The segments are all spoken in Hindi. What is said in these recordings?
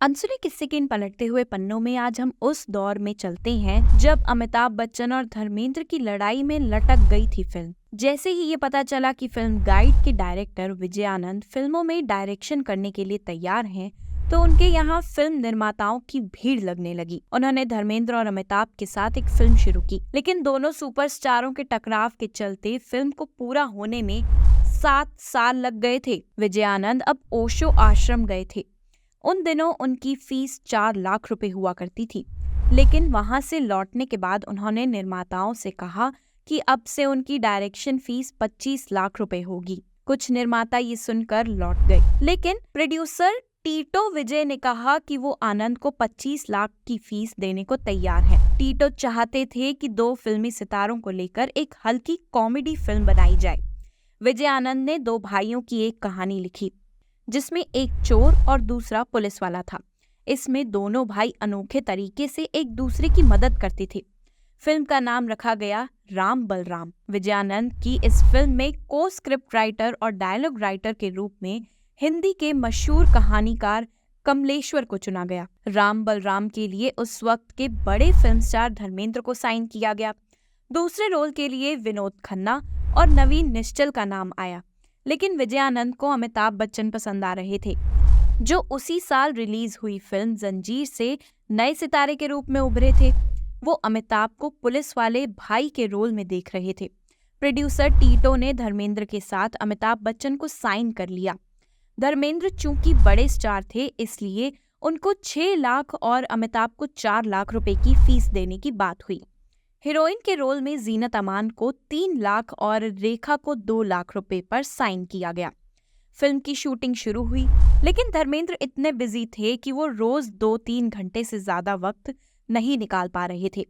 अनसुने किस्से के इन पलटते हुए पन्नों में आज हम उस दौर में चलते हैं जब अमिताभ बच्चन और धर्मेंद्र की लड़ाई में लटक गई थी फिल्म। जैसे ही ये पता चला कि फिल्म गाइड के डायरेक्टर विजय आनंद फिल्मों में डायरेक्शन करने के लिए तैयार हैं, तो उनके यहाँ फिल्म निर्माताओं की भीड़ लगने लगी। उन्होंने धर्मेंद्र और अमिताभ के साथ एक फिल्म शुरू की, लेकिन दोनों सुपरस्टारों के टकराव के चलते फिल्म को पूरा होने में 7 साल लग गए थे। विजय आनंद अब ओशो आश्रम गए थे। उन दिनों उनकी फीस 4 लाख रुपए हुआ करती थी, लेकिन वहां से लौटने के बाद उन्होंने निर्माताओं से कहा कि अब से उनकी डायरेक्शन फीस 25 लाख रुपए होगी। कुछ निर्माता ये सुनकर लौट गए, लेकिन प्रोड्यूसर टीटो विजय ने कहा कि वो आनंद को 25 लाख की फीस देने को तैयार हैं। टीटो चाहते थे कि 2 फिल्मी सितारों को लेकर एक हल्की कॉमेडी फिल्म बनाई जाए। विजय आनंद ने 2 भाइयों की एक कहानी लिखी, जिसमें एक चोर और दूसरा पुलिस वाला था। इसमें दोनों भाई अनोखे तरीके से एक दूसरे की मदद करते थे। फिल्म का नाम रखा गया राम बलराम। विजय आनंद की इस फिल्म में को स्क्रिप्ट राइटर और डायलॉग राइटर के रूप में हिंदी के मशहूर कहानीकार कमलेश्वर को चुना गया। राम बलराम के लिए उस वक्त के बड़े फिल्म स्टार धर्मेंद्र को साइन किया गया। दूसरे रोल के लिए विनोद खन्ना और नवीन निश्चल का नाम आया, लेकिन विजय आनंद को अमिताभ बच्चन पसंद आ रहे थे, जो उसी साल रिलीज हुई फिल्म जंजीर से नए सितारे के रूप में उभरे थे। वो अमिताभ को पुलिस वाले भाई के रोल में देख रहे थे। प्रोड्यूसर टीटो ने धर्मेंद्र के साथ अमिताभ बच्चन को साइन कर लिया। धर्मेंद्र चूंकि बड़े स्टार थे, इसलिए उनको 6 लाख और अमिताभ को 4 लाख रुपए की फीस देने की बात हुई। हीरोइन के रोल में जीनत अमान को 3 लाख और रेखा को 2 लाख रुपए पर साइन किया गया। फिल्म की शूटिंग शुरू हुई, लेकिन धर्मेंद्र इतने बिजी थे कि वो रोज 2-3 घंटे से ज्यादा वक्त नहीं निकाल पा रहे थे।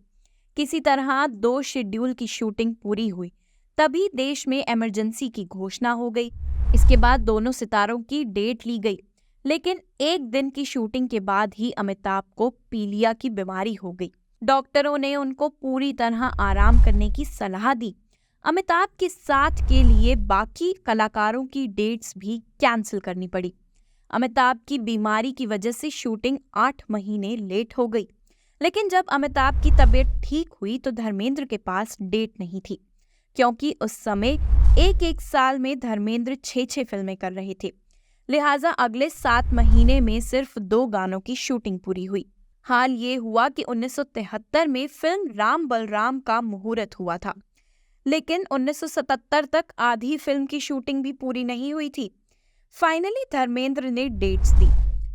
किसी तरह 2 शेड्यूल की शूटिंग पूरी हुई, तभी देश में इमरजेंसी की घोषणा हो गई। इसके बाद दोनों सितारों की डेट ली गई, लेकिन एक दिन की शूटिंग के बाद ही अमिताभ को पीलिया की बीमारी हो गई। डॉक्टरों ने उनको पूरी तरह आराम करने की सलाह दी। अमिताभ के साथ के लिए बाकी कलाकारों की डेट्स भी कैंसिल करनी पड़ी। अमिताभ की बीमारी की वजह से शूटिंग 8 महीने लेट हो गई, लेकिन जब अमिताभ की तबीयत ठीक हुई तो धर्मेंद्र के पास डेट नहीं थी, क्योंकि उस समय एक साल में धर्मेंद्र 6 फिल्में कर रहे थे। लिहाजा अगले 7 महीने में सिर्फ 2 गानों की शूटिंग पूरी हुई। हाल ये हुआ कि 1973 में फिल्म राम बलराम का मुहूर्त हुआ था, लेकिन 1977 तक आधी फिल्म की शूटिंग भी पूरी नहीं हुई थी। फाइनली धर्मेंद्र ने डेट्स दी,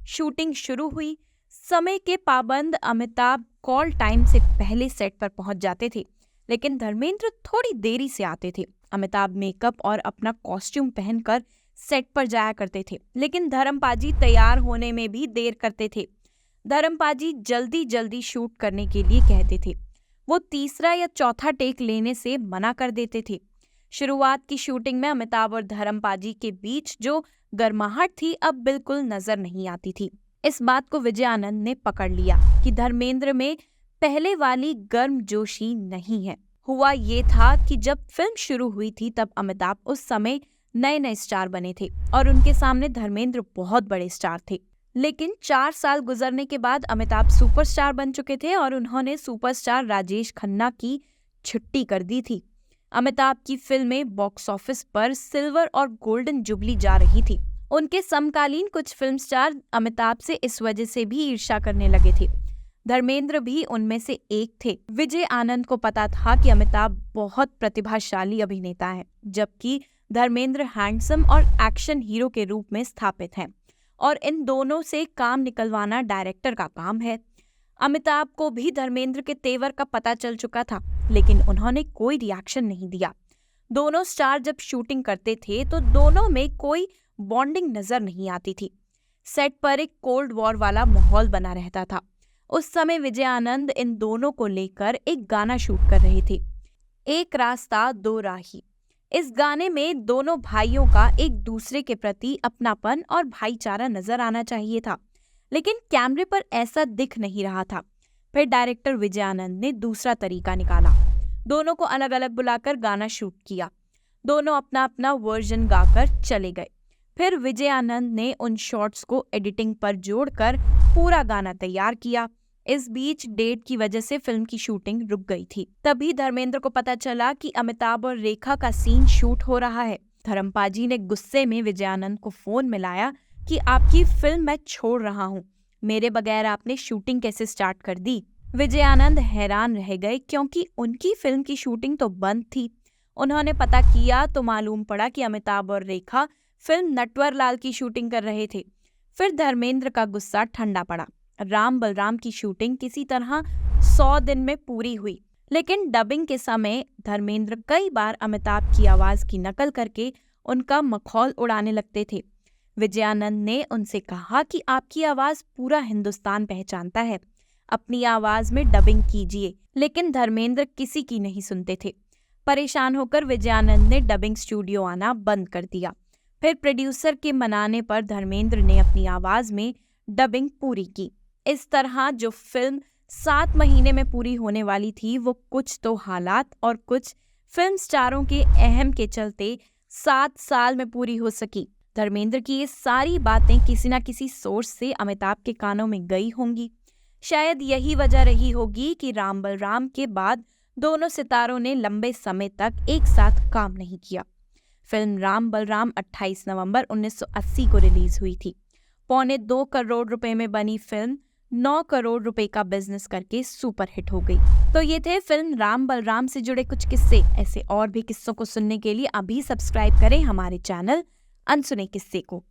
शूटिंग शुरू हुई। समय के पाबंद अमिताभ कॉल टाइम से पहले सेट पर पहुंच जाते थे, लेकिन धर्मेंद्र थोड़ी देरी से आते थे। अमिताभ मेकअप और अपना कॉस्ट्यूम पहनकर सेट पर जाया करते थे, लेकिन धर्मपाजी तैयार होने में भी देर करते थे। धर्मपाजी जल्दी शूट करने के लिए कहते थे। वो तीसरा या चौथा टेक लेने से मना कर देते थे। शुरुआत की शूटिंग में अमिताभ और धर्मपाजी के बीच जो गर्माहट थी, अब बिल्कुल नजर नहीं आती थी। इस बात को विजय आनंद ने पकड़ लिया कि धर्मेंद्र में पहले वाली गर्मजोशी नहीं है। हुआ ये था कि जब फिल्म शुरू हुई थी, तब अमिताभ उस समय नए स्टार बने थे और उनके सामने धर्मेंद्र बहुत बड़े स्टार थे। लेकिन 4 साल गुजरने के बाद अमिताभ सुपरस्टार बन चुके थे और उन्होंने सुपरस्टार राजेश खन्ना की छुट्टी कर दी थी। अमिताभ की फिल्में बॉक्स ऑफिस पर सिल्वर और गोल्डन जुबली जा रही थी। उनके समकालीन कुछ फिल्म स्टार अमिताभ से इस वजह से भी ईर्ष्या करने लगे थे। धर्मेंद्र भी उनमें से एक थे। विजय आनंद को पता था कि अमिताभ बहुत प्रतिभाशाली अभिनेता है, जबकि धर्मेंद्र हैंडसम और एक्शन हीरो के रूप में स्थापित हैं, और इन दोनों से काम निकलवाना डायरेक्टर का काम है। अमिताभ को भी धर्मेंद्र के तेवर का पता चल चुका था, लेकिन उन्होंने कोई रिएक्शन नहीं दिया। दोनों स्टार जब शूटिंग करते थे तो दोनों में कोई बॉन्डिंग नजर नहीं आती थी। सेट पर एक कोल्ड वॉर वाला माहौल बना रहता था। उस समय विजय आनंद इन दोनों को लेकर एक गाना शूट कर रहे थे, एक रास्ता दो राही। इस गाने में दोनों भाइयों का एक दूसरे के प्रति अपनापन और भाईचारा नजर आना चाहिए था, लेकिन कैमरे पर ऐसा दिख नहीं रहा था। फिर डायरेक्टर विजय आनंद ने दूसरा तरीका निकाला। दोनों को अलग अलग बुलाकर गाना शूट किया। दोनों अपना अपना वर्जन गाकर चले गए। फिर विजय आनंद ने उन शॉट्स को एडिटिंग पर जोड़कर पूरा गाना तैयार किया। इस बीच डेट की वजह से फिल्म की शूटिंग रुक गई थी। तभी धर्मेंद्र को पता चला कि अमिताभ और रेखा का सीन शूट हो रहा है। धर्मपाजी ने गुस्से में विजयानंद को फोन मिलाया कि आपकी फिल्म मैं छोड़ रहा हूँ, मेरे बगैर आपने शूटिंग कैसे स्टार्ट कर दी। विजयानंद हैरान रह गए क्योंकि उनकी फिल्म की शूटिंग तो बंद थी। उन्होंने पता किया तो मालूम पड़ा कि अमिताभ और रेखा फिल्म नटवरलाल की शूटिंग कर रहे थे। फिर धर्मेंद्र का गुस्सा ठंडा पड़ा। राम बलराम की शूटिंग किसी तरह 100 दिन में पूरी हुई, लेकिन डबिंग के समय धर्मेंद्र कई बार अमिताभ की आवाज की नकल करके उनका मखौल उड़ाने लगते थे। विजयानंद ने उनसे कहा कि आपकी आवाज पूरा हिंदुस्तान पहचानता है, अपनी आवाज में डबिंग कीजिए, लेकिन धर्मेंद्र किसी की नहीं सुनते थे। परेशान होकर विजयानंद ने डबिंग स्टूडियो आना बंद कर दिया। फिर प्रोड्यूसर के मनाने पर धर्मेंद्र ने अपनी आवाज में डबिंग पूरी की। इस तरह जो फिल्म 7 महीने में पूरी होने वाली थी, वो कुछ तो हालात और कुछ फिल्म स्टारों के अहम के चलते 7 साल में पूरी हो सकी। धर्मेंद्र की ये सारी बातें किसी न किसी सोर्स से अमिताभ के कानों में गई होंगी। शायद यही वजह रही होगी कि राम बलराम के बाद दोनों सितारों ने लंबे समय तक एक साथ काम नहीं किया। फिल्म राम बलराम 28 नवंबर 1980 को रिलीज हुई थी। 2.25 करोड़ रुपए में बनी फिल्म 9 करोड़ रुपए का बिजनेस करके सुपर हिट हो गई। तो ये थे फिल्म राम बलराम से जुड़े कुछ किस्से। ऐसे और भी किस्सों को सुनने के लिए अभी सब्सक्राइब करें हमारे चैनल अनसुने किस्से को।